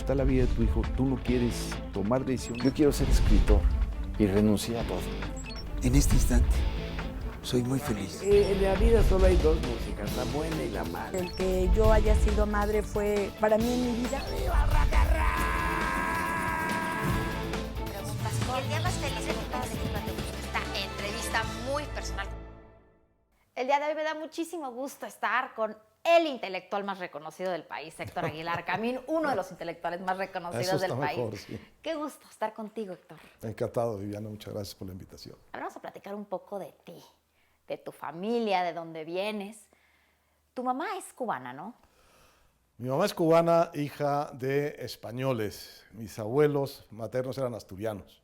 está la vida de tu hijo, tú no quieres tomar decisiones. Yo quiero ser escritor y renuncié a todo. En este instante, soy muy feliz. En la vida solo hay dos músicas, la buena y la mala. El que yo haya sido madre fue, para mí en mi vida, Preguntas. Y el día más feliz de mi vida es esta entrevista muy personal. El día de hoy me da muchísimo gusto estar con el intelectual más reconocido del país, Héctor Aguilar Camín, uno de los intelectuales más reconocidos del país. Mejor, sí. Qué gusto estar contigo, Héctor. Encantado, Viviana, muchas gracias por la invitación. Ahora vamos a platicar un poco de ti, de tu familia, de dónde vienes. Tu mamá es cubana, ¿no? Mi mamá es cubana, hija de españoles. Mis abuelos maternos eran asturianos.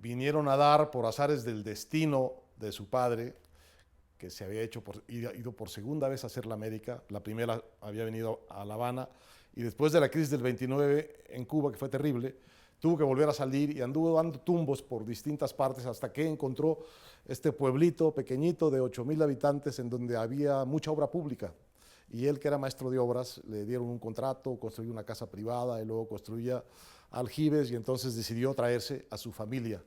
Vinieron a dar por azares del destino de su padre, que se había ido por segunda vez a hacer la América. La primera había venido a La Habana y después de la crisis del 29 en Cuba, que fue terrible, tuvo que volver a salir y anduvo dando tumbos por distintas partes hasta que encontró este pueblito pequeñito de 8,000 habitantes en donde había mucha obra pública. Y él, que era maestro de obras, le dieron un contrato, construyó una casa privada y luego construía aljibes, y entonces decidió traerse a su familia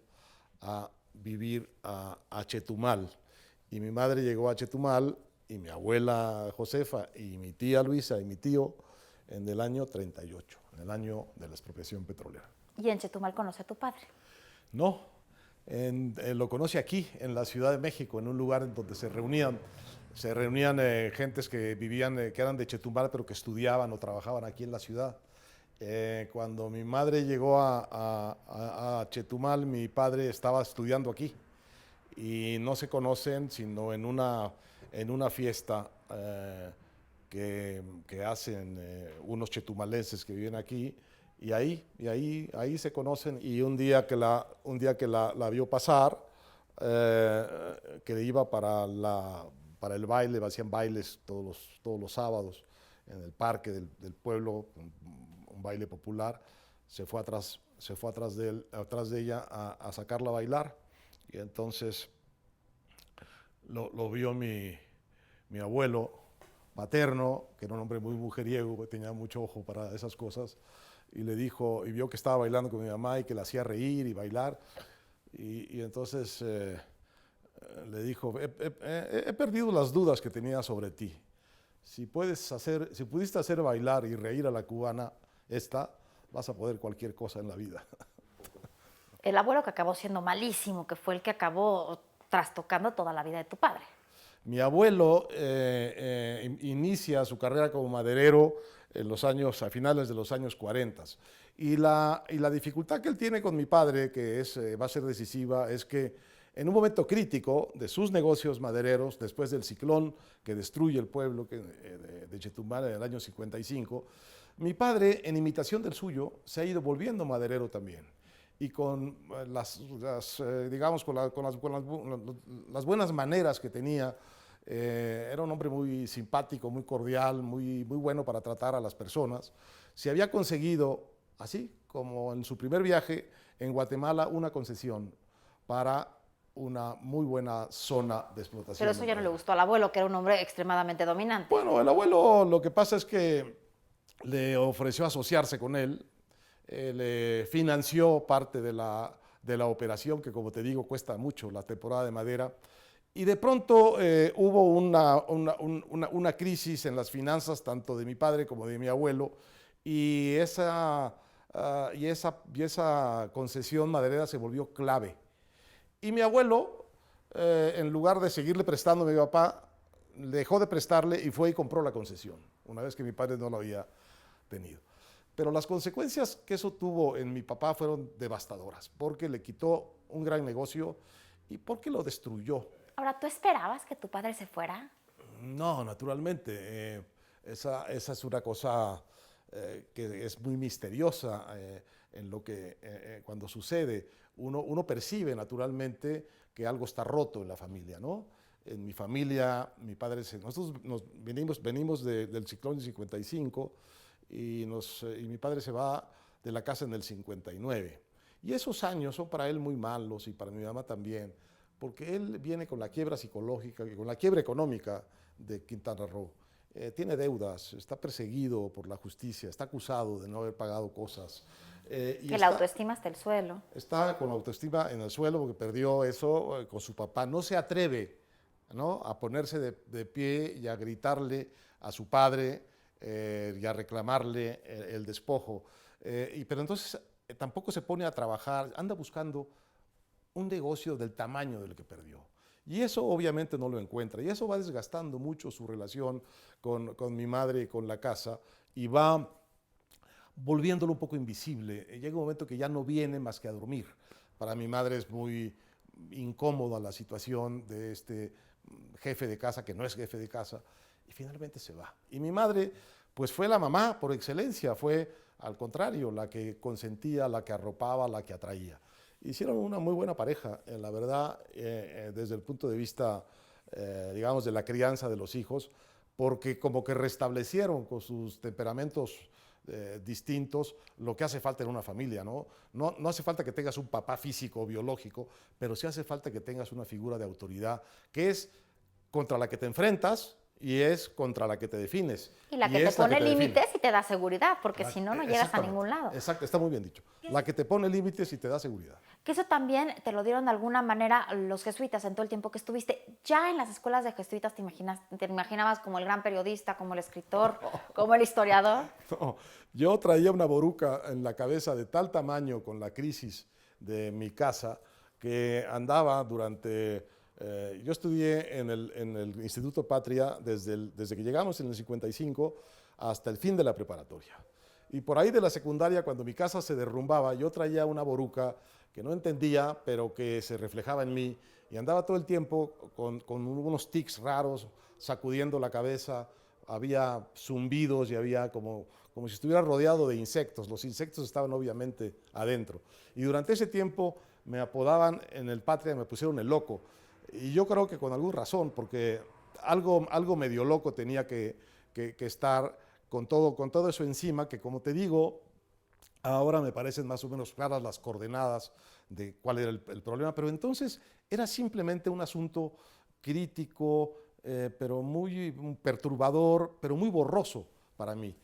a vivir a Chetumal. Y mi madre llegó a Chetumal, y mi abuela Josefa, y mi tía Luisa, y mi tío, en el año 38, en el año de la expropiación petrolera. ¿Y en Chetumal conoce a tu padre? No, lo conoce aquí, en la Ciudad de México, en un lugar en donde se reunían gentes que vivían, que eran de Chetumal, pero que estudiaban o trabajaban aquí en la ciudad. Cuando mi madre llegó a Chetumal, mi padre estaba estudiando aquí. Y no se conocen sino en una fiesta que hacen unos chetumalenses que viven aquí, y ahí se conocen. Y un día que la vio pasar, que iba para el baile, hacían bailes todos los sábados en el parque del pueblo, un baile popular, se fue atrás de ella a sacarla a bailar. Y entonces lo vio mi abuelo paterno, que era un hombre muy mujeriego, que tenía mucho ojo para esas cosas, y le dijo, y vio que estaba bailando con mi mamá y que la hacía reír y bailar, y entonces le dijo, he perdido las dudas que tenía sobre ti. Si pudiste hacer bailar y reír a la cubana vas a poder cualquier cosa en la vida. El abuelo que acabó siendo malísimo, que fue el que acabó trastocando toda la vida de tu padre. Mi abuelo inicia su carrera como maderero a finales de los años 40. Y la dificultad que él tiene con mi padre, que va a ser decisiva, es que en un momento crítico de sus negocios madereros, después del ciclón que destruye el pueblo de Chetumal en el año 55, mi padre, en imitación del suyo, se ha ido volviendo maderero también. Y con las buenas maneras que tenía, era un hombre muy simpático, muy cordial, muy bueno para tratar a las personas. Se había conseguido, así como en su primer viaje en Guatemala, una concesión para una muy buena zona de explotación. Pero eso ya no le gustó al abuelo, que era un hombre extremadamente dominante. Bueno, el abuelo, lo que pasa es que le ofreció asociarse con él, le financió parte de la operación, que como te digo cuesta mucho la temporada de madera, y de pronto hubo una crisis en las finanzas tanto de mi padre como de mi abuelo, y esa concesión maderera se volvió clave. Y mi abuelo, en lugar de seguirle prestando a mi papá, dejó de prestarle y fue y compró la concesión, una vez que mi padre no lo había tenido. Pero las consecuencias que eso tuvo en mi papá fueron devastadoras, porque le quitó un gran negocio y porque lo destruyó. Ahora, ¿tú esperabas que tu padre se fuera? No, naturalmente. Esa es una cosa que es muy misteriosa en lo que cuando sucede. Uno percibe naturalmente que algo está roto en la familia, ¿no? En mi familia, nosotros venimos del ciclón del 55, y mi padre se va de la casa en el 59. Y esos años son para él muy malos y para mi mamá también, porque él viene con la quiebra psicológica y con la quiebra económica de Quintana Roo. tiene deudas, está perseguido por la justicia, está acusado de no haber pagado cosas. Y que la autoestima está el suelo. Está con la autoestima en el suelo porque perdió eso con su papá. No se atreve, ¿no?, a ponerse de pie y a gritarle a su padre y a reclamarle el despojo. Pero entonces tampoco se pone a trabajar, anda buscando un negocio del tamaño del que perdió. Y eso obviamente no lo encuentra. Y eso va desgastando mucho su relación con mi madre y con la casa y va volviéndolo un poco invisible. Llega un momento que ya no viene más que a dormir. Para mi madre es muy incómoda la situación de este jefe de casa que no es jefe de casa y finalmente se va. Y mi madre pues fue la mamá por excelencia, fue al contrario la que consentía, la que arropaba, la que atraía. Hicieron una muy buena pareja, la verdad, desde el punto de vista, digamos, de la crianza de los hijos, porque como que restablecieron con sus temperamentos distintos lo que hace falta en una familia, ¿no? No hace falta que tengas un papá físico o biológico, pero sí hace falta que tengas una figura de autoridad que es contra la que te enfrentas y es contra la que te defines. Y la que te pone límites y te da seguridad, porque si no, no llegas a ningún lado. Exacto, está muy bien dicho. La que te pone límites y te da seguridad. Que eso también te lo dieron de alguna manera los jesuitas en todo el tiempo que estuviste. Ya en las escuelas de jesuitas te imaginabas como el gran periodista, como el escritor, como el historiador. No, yo traía una boruca en la cabeza de tal tamaño con la crisis de mi casa que andaba durante... yo estudié en el Instituto Patria desde que llegamos en el 55 hasta el fin de la preparatoria. Y por ahí de la secundaria, cuando mi casa se derrumbaba, yo traía una boruca que no entendía, pero que se reflejaba en mí, y andaba todo el tiempo con unos tics raros, sacudiendo la cabeza, había zumbidos y había como si estuviera rodeado de insectos. Los insectos estaban obviamente adentro. Y durante ese tiempo me apodaban en el Patria, me pusieron el loco. Y yo creo que con alguna razón, porque algo medio loco tenía que estar con todo eso encima, que como te digo, ahora me parecen más o menos claras las coordenadas de cuál era el problema, pero entonces era simplemente un asunto crítico, pero muy perturbador, pero muy borroso para mí.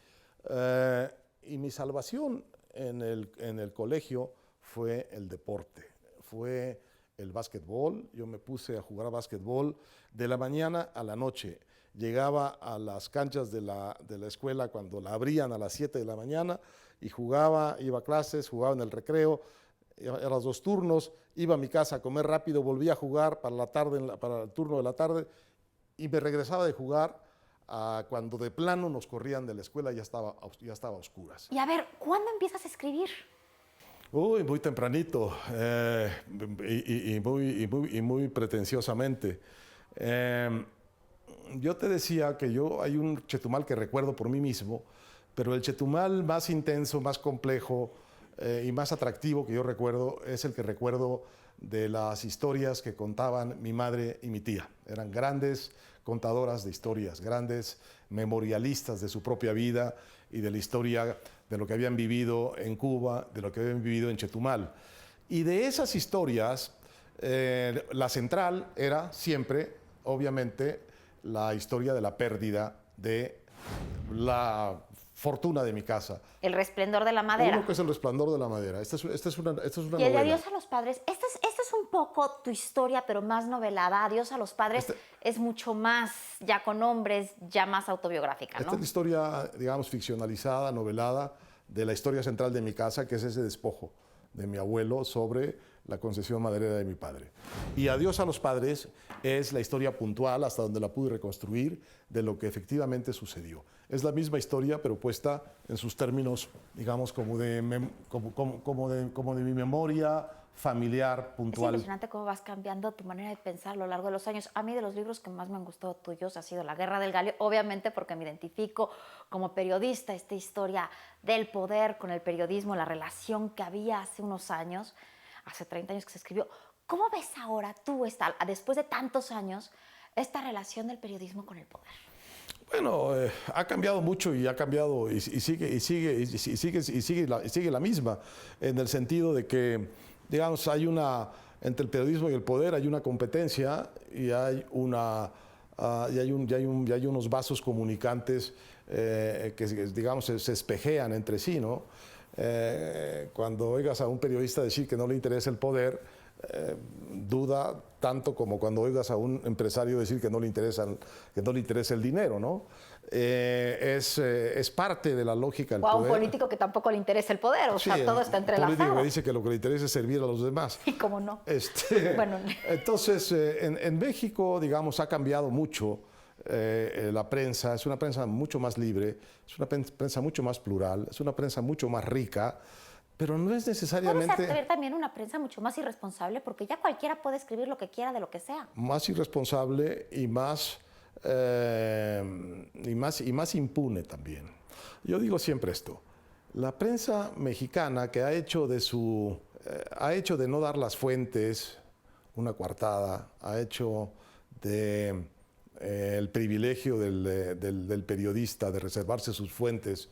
Y mi salvación en el colegio fue el deporte, fue el básquetbol. Yo me puse a jugar a básquetbol de la mañana a la noche. Llegaba a las canchas de la escuela cuando la abrían a las 7 de la mañana y jugaba, iba a clases, jugaba en el recreo, eran los 2 turnos, iba a mi casa a comer rápido, volvía a jugar para la tarde, para el turno de la tarde y me regresaba de jugar cuando de plano nos corrían de la escuela y ya estaba a oscuras. Y a ver, ¿cuándo empiezas a escribir? Uy, muy tempranito y muy pretenciosamente. Yo te decía que hay un Chetumal que recuerdo por mí mismo, pero el Chetumal más intenso, más complejo y más atractivo que yo recuerdo es el que recuerdo de las historias que contaban mi madre y mi tía. Eran grandes contadoras de historias, grandes memorialistas de su propia vida y de la historia de lo que habían vivido en Cuba, de lo que habían vivido en Chetumal. Y de esas historias, la central era siempre, obviamente, la historia de la pérdida de la fortuna de mi casa. El resplandor de la madera. Uno que es el resplandor de la madera. Esta es una Y el de Adiós a los padres. Esta es un poco tu historia, pero más novelada. Adiós a los padres es mucho más, ya con nombres, ya más autobiográfica, ¿no? Esta es la historia, digamos, ficcionalizada, novelada, de la historia central de mi casa, que es ese despojo de mi abuelo sobre la concesión maderera de mi padre. Y Adiós a los padres es la historia puntual, hasta donde la pude reconstruir, de lo que efectivamente sucedió. Es la misma historia, pero puesta en sus términos, digamos, como de mi memoria familiar puntual. Es impresionante cómo vas cambiando tu manera de pensar a lo largo de los años. A mí, de los libros que más me han gustado tuyos ha sido La Guerra del Galio, obviamente porque me identifico como periodista, esta historia del poder con el periodismo, la relación que había hace unos años, hace 30 años que se escribió. ¿Cómo ves ahora tú, después de tantos años, esta relación del periodismo con el poder? Bueno, ha cambiado mucho y ha cambiado y sigue la misma, en el sentido de que, digamos, entre el periodismo y el poder hay una competencia y hay una y hay unos vasos comunicantes que, digamos, se espejean entre sí, ¿no? Cuando oigas a un periodista decir que no le interesa el poder, duda tanto como cuando oigas a un empresario decir que no le interesa el dinero, ¿no? Es parte de la lógica del O a un poder. político que tampoco le interesa el poder, o sea, Sí, todo está un político entrelazado. que dice que lo que le interesa es servir a los demás. Y cómo no. Bueno. Bueno. Entonces, en México, digamos, ha cambiado mucho la prensa. Es una prensa mucho más libre, es una prensa mucho más plural, es una prensa mucho más rica, pero no es necesariamente... Puede ser también una prensa mucho más irresponsable, porque ya cualquiera puede escribir lo que quiera de lo que sea. Más irresponsable y más impune también. Yo digo siempre esto: la prensa mexicana, que ha hecho de no dar las fuentes una coartada, ha hecho de el privilegio del periodista de reservarse sus fuentes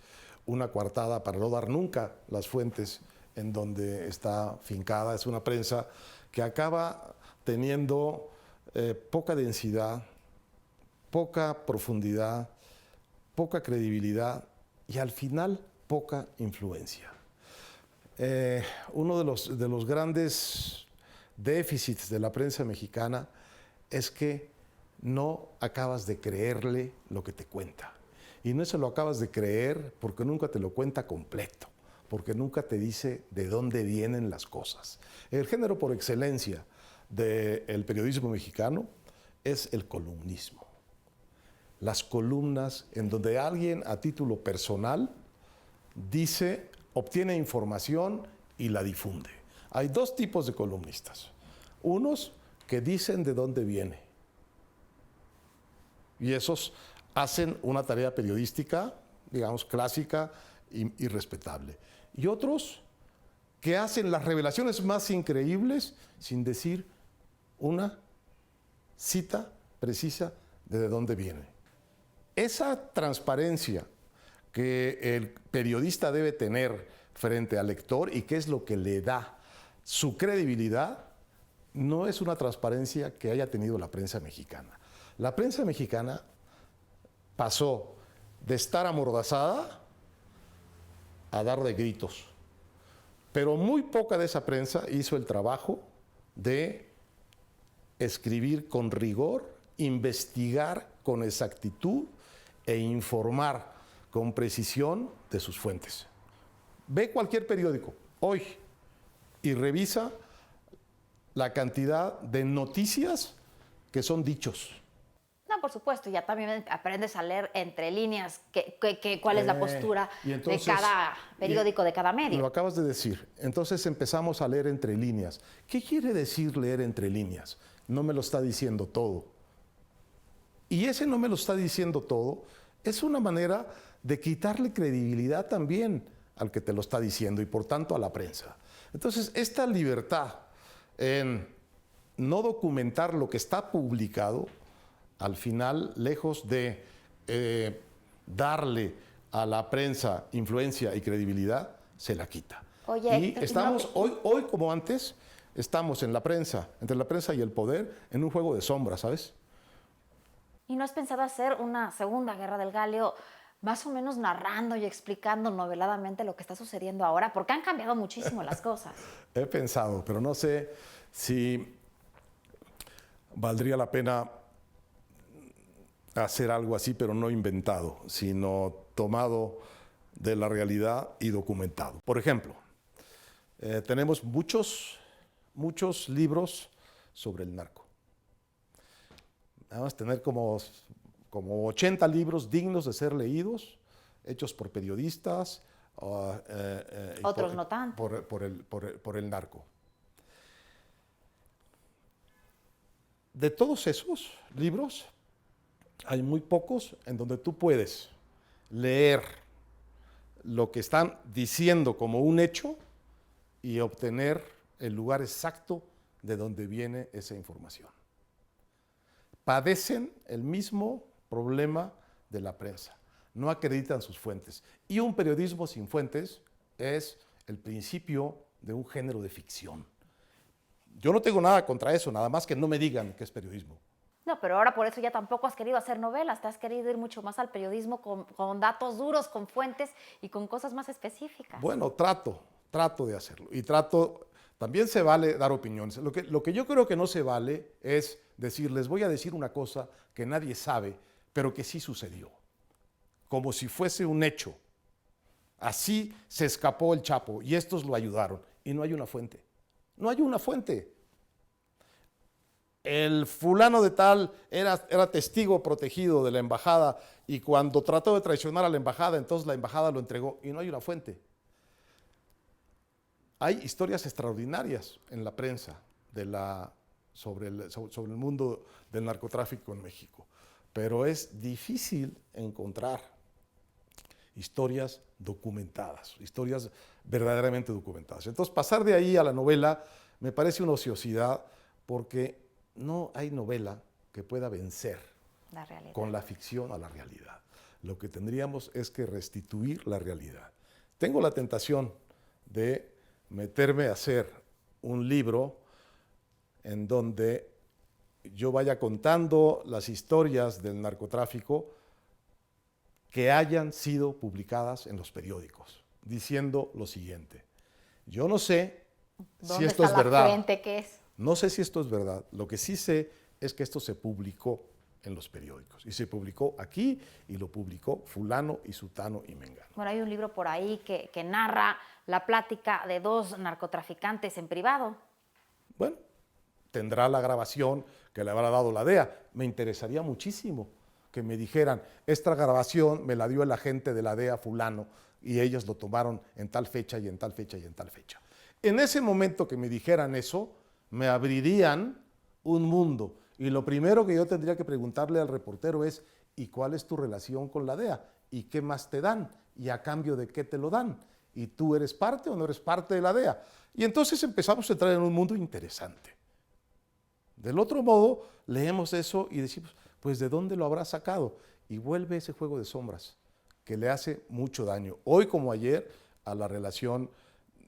una coartada para no dar nunca las fuentes en donde está fincada. Es una prensa que acaba teniendo poca densidad, poca profundidad, poca credibilidad y al final poca influencia. Uno de los grandes déficits de la prensa mexicana es que no acabas de creerle lo que te cuenta. Y no se lo acabas de creer porque nunca te lo cuenta completo, porque nunca te dice de dónde vienen las cosas. El género por excelencia del periodismo mexicano es el columnismo. Las columnas en donde alguien a título personal obtiene información y la difunde. Hay dos tipos de columnistas. Unos que dicen de dónde viene. Y esos hacen una tarea periodística, digamos, clásica y respetable. Y otros que hacen las revelaciones más increíbles sin decir una cita precisa de dónde viene. Esa transparencia que el periodista debe tener frente al lector y que es lo que le da su credibilidad, no es una transparencia que haya tenido la prensa mexicana. La prensa mexicana pasó de estar amordazada a dar de gritos, pero muy poca de esa prensa hizo el trabajo de escribir con rigor, investigar con exactitud e informar con precisión de sus fuentes. Ve cualquier periódico hoy y revisa la cantidad de noticias que son dichos. No, por supuesto, ya también aprendes a leer entre líneas cuál es la postura de cada periódico, de cada medio. Lo acabas de decir. Entonces empezamos a leer entre líneas. ¿Qué quiere decir leer entre líneas? No me lo está diciendo todo. Y ese no me lo está diciendo todo es una manera de quitarle credibilidad también al que te lo está diciendo y por tanto a la prensa. Entonces, esta libertad en no documentar lo que está publicado, al final, lejos de darle a la prensa influencia y credibilidad, se la quita. Oye, y estamos, hoy como antes, estamos en la prensa, entre la prensa y el poder, en un juego de sombras, ¿sabes? ¿Y no has pensado hacer una segunda guerra del Galio, más o menos narrando y explicando noveladamente lo que está sucediendo ahora? Porque han cambiado muchísimo las cosas. He pensado, pero no sé si valdría la pena hacer algo así, pero no inventado, sino tomado de la realidad y documentado. Por ejemplo, tenemos muchos libros sobre el narco. Vamos a tener como 80 libros dignos de ser leídos, hechos por periodistas. Otros no tanto. Por el narco. De todos esos libros, hay muy pocos en donde tú puedes leer lo que están diciendo como un hecho y obtener el lugar exacto de donde viene esa información. Padecen el mismo problema de la prensa. No acreditan sus fuentes. Y un periodismo sin fuentes es el principio de un género de ficción. Yo no tengo nada contra eso, nada más que no me digan que es periodismo. No, pero ahora por eso ya tampoco has querido hacer novelas, te has querido ir mucho más al periodismo con datos duros, con fuentes y con cosas más específicas. Bueno, trato de hacerlo. Y también se vale dar opiniones. Lo que yo creo que no se vale es les voy a decir una cosa que nadie sabe, pero que sí sucedió. Como si fuese un hecho. Así se escapó el Chapo y estos lo ayudaron. Y no hay una fuente. No hay una fuente. El fulano de tal era testigo protegido de la embajada y cuando trató de traicionar a la embajada, entonces la embajada lo entregó y no hay una fuente. Hay historias extraordinarias en la prensa sobre el mundo del narcotráfico en México, pero es difícil encontrar historias documentadas, historias verdaderamente documentadas. Entonces, pasar de ahí a la novela me parece una ociosidad porque no hay novela que pueda vencer con la ficción a la realidad. Lo que tendríamos es que restituir la realidad. Tengo la tentación de meterme a hacer un libro en donde yo vaya contando las historias del narcotráfico que hayan sido publicadas en los periódicos, diciendo lo siguiente: yo no sé si esto es verdad. Fuente, ¿qué es? No sé si esto es verdad. Lo que sí sé es que esto se publicó en los periódicos. Y se publicó aquí y lo publicó fulano y sutano y mengano. Bueno, hay un libro por ahí que narra la plática de dos narcotraficantes en privado. Bueno, tendrá la grabación que le habrá dado la DEA. Me interesaría muchísimo que me dijeran, esta grabación me la dio el agente de la DEA fulano y ellos lo tomaron en tal fecha y en tal fecha y en tal fecha. En ese momento que me dijeran eso, me abrirían un mundo. Y lo primero que yo tendría que preguntarle al reportero es, ¿y cuál es tu relación con la DEA? ¿Y qué más te dan? ¿Y a cambio de qué te lo dan? ¿Y tú eres parte o no eres parte de la DEA? Y entonces empezamos a entrar en un mundo interesante. Del otro modo, leemos eso y decimos, pues ¿de dónde lo habrá sacado? Y vuelve ese juego de sombras que le hace mucho daño, hoy como ayer, a la relación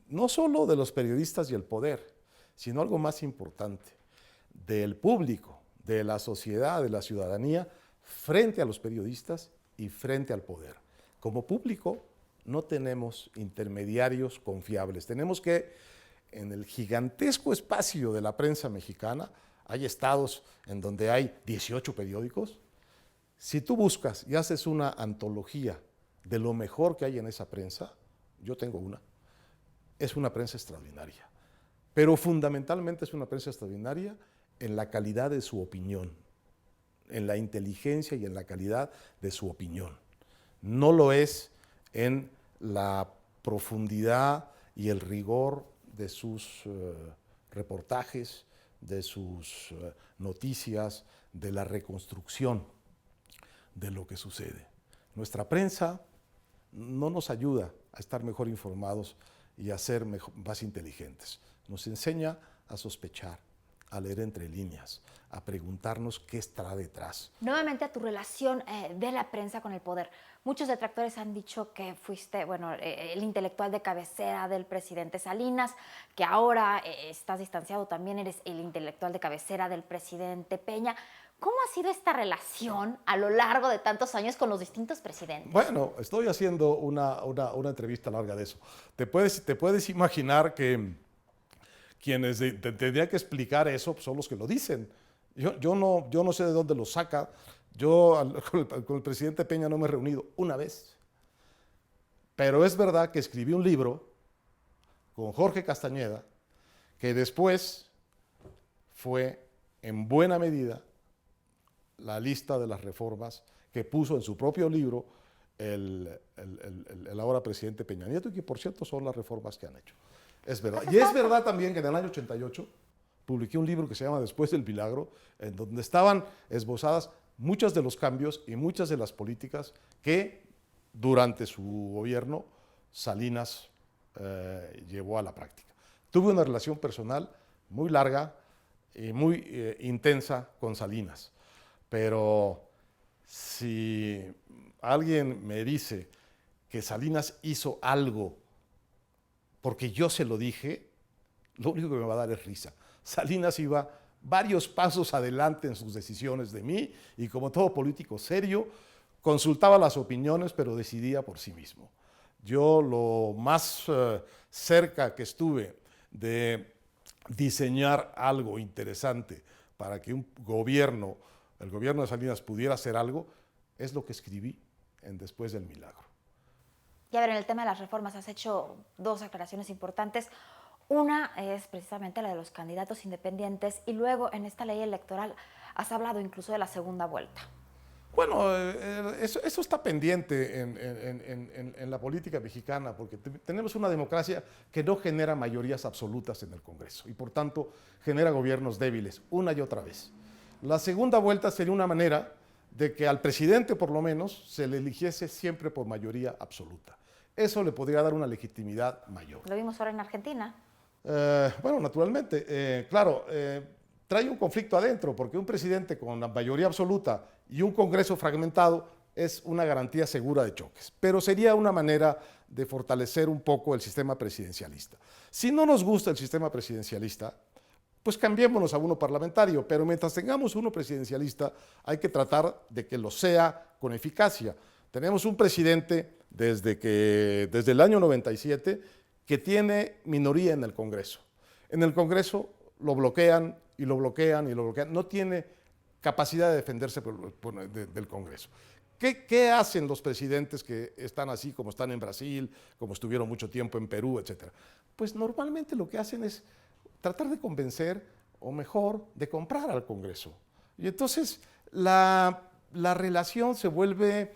no solo de los periodistas y el poder, sino algo más importante, del público, de la sociedad, de la ciudadanía, frente a los periodistas y frente al poder. Como público no tenemos intermediarios confiables. Tenemos que, en el gigantesco espacio de la prensa mexicana, hay estados en donde hay 18 periódicos. Si tú buscas y haces una antología de lo mejor que hay en esa prensa, yo tengo una, es una prensa extraordinaria. Pero fundamentalmente es una prensa extraordinaria en la calidad de su opinión, en la inteligencia y en la calidad de su opinión. No lo es en la profundidad y el rigor de sus reportajes, de sus noticias, de la reconstrucción de lo que sucede. Nuestra prensa no nos ayuda a estar mejor informados y a ser más inteligentes. Nos enseña a sospechar, a leer entre líneas, a preguntarnos qué estará detrás. Nuevamente a tu relación de la prensa con el poder. Muchos detractores han dicho que fuiste, bueno, el intelectual de cabecera del presidente Salinas, que ahora estás distanciado, también eres el intelectual de cabecera del presidente Peña. ¿Cómo ha sido esta relación a lo largo de tantos años con los distintos presidentes? Bueno, estoy haciendo una entrevista larga de eso. Te puedes imaginar que quienes tendrían que explicar eso son los que lo dicen. Yo no sé de dónde lo saca. Yo con el presidente Peña no me he reunido una vez. Pero es verdad que escribí un libro con Jorge Castañeda, que después fue en buena medida la lista de las reformas que puso en su propio libro el ahora presidente Peña Nieto, y que por cierto son las reformas que han hecho. Es verdad. Y es verdad también que en el año 88 publiqué un libro que se llama Después del Milagro, en donde estaban esbozadas muchos de los cambios y muchas de las políticas que durante su gobierno Salinas llevó a la práctica. Tuve una relación personal muy larga y muy intensa con Salinas, pero si alguien me dice que Salinas hizo algo porque yo se lo dije, lo único que me va a dar es risa. Salinas iba varios pasos adelante en sus decisiones de mí y como todo político serio, consultaba las opiniones, pero decidía por sí mismo. Yo lo más cerca que estuve de diseñar algo interesante para que un gobierno, el gobierno de Salinas, pudiera hacer algo, es lo que escribí en Después del Milagro. Y a ver, en el tema de las reformas has hecho dos aclaraciones importantes. Una es precisamente la de los candidatos independientes y luego en esta ley electoral has hablado incluso de la segunda vuelta. Bueno, eso está pendiente en la política mexicana porque tenemos una democracia que no genera mayorías absolutas en el Congreso y por tanto genera gobiernos débiles una y otra vez. La segunda vuelta sería una manera de que al presidente por lo menos se le eligiese siempre por mayoría absoluta. Eso le podría dar una legitimidad mayor. Lo vimos ahora en Argentina. Bueno, naturalmente, claro, trae un conflicto adentro, porque un presidente con la mayoría absoluta y un Congreso fragmentado es una garantía segura de choques, pero sería una manera de fortalecer un poco el sistema presidencialista. Si no nos gusta el sistema presidencialista, pues cambiémonos a uno parlamentario, pero mientras tengamos uno presidencialista hay que tratar de que lo sea con eficacia. Tenemos un presidente desde el año 97 que tiene minoría en el Congreso. En el Congreso lo bloquean y lo bloquean y lo bloquean. No tiene capacidad de defenderse del Congreso. ¿Qué hacen los presidentes que están así, como están en Brasil, como estuvieron mucho tiempo en Perú, etcétera? Pues normalmente lo que hacen es tratar de convencer, o mejor, de comprar al Congreso. Y entonces la relación se vuelve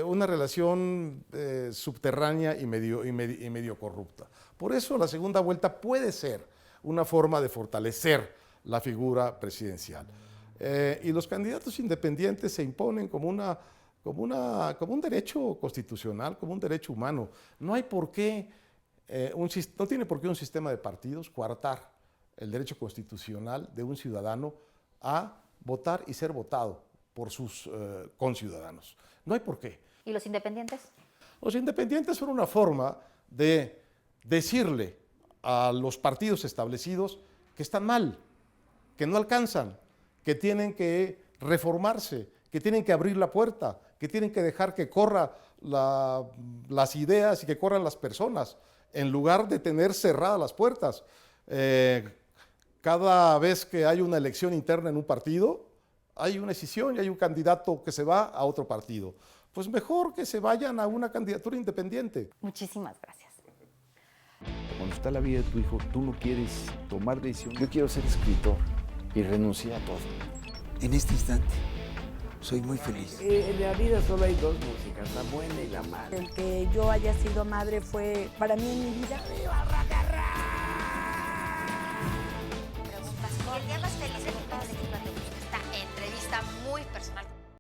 una relación subterránea y medio corrupta. Por eso la segunda vuelta puede ser una forma de fortalecer la figura presidencial. Y los candidatos independientes se imponen como un derecho constitucional, como un derecho humano. No hay por qué, no tiene por qué un sistema de partidos coartar el derecho constitucional de un ciudadano a votar y ser votado por sus conciudadanos. No hay por qué. ¿Y los independientes? Los independientes son una forma de decirle a los partidos establecidos que están mal, que no alcanzan, que tienen que reformarse, que tienen que abrir la puerta, que tienen que dejar que corran las ideas y que corran las personas, en lugar de tener cerradas las puertas. Cada vez que hay una elección interna en un partido, hay una escisión y hay un candidato que se va a otro partido. Pues mejor que se vayan a una candidatura independiente. Muchísimas gracias. Cuando está la vida de tu hijo, tú no quieres tomar decisiones. Yo quiero ser escritor y renuncié a todo. En este instante, soy muy feliz. En la vida solo hay dos músicas, la buena y la mala. El que yo haya sido madre fue para mí en mi vida. El día más feliz de mi padre.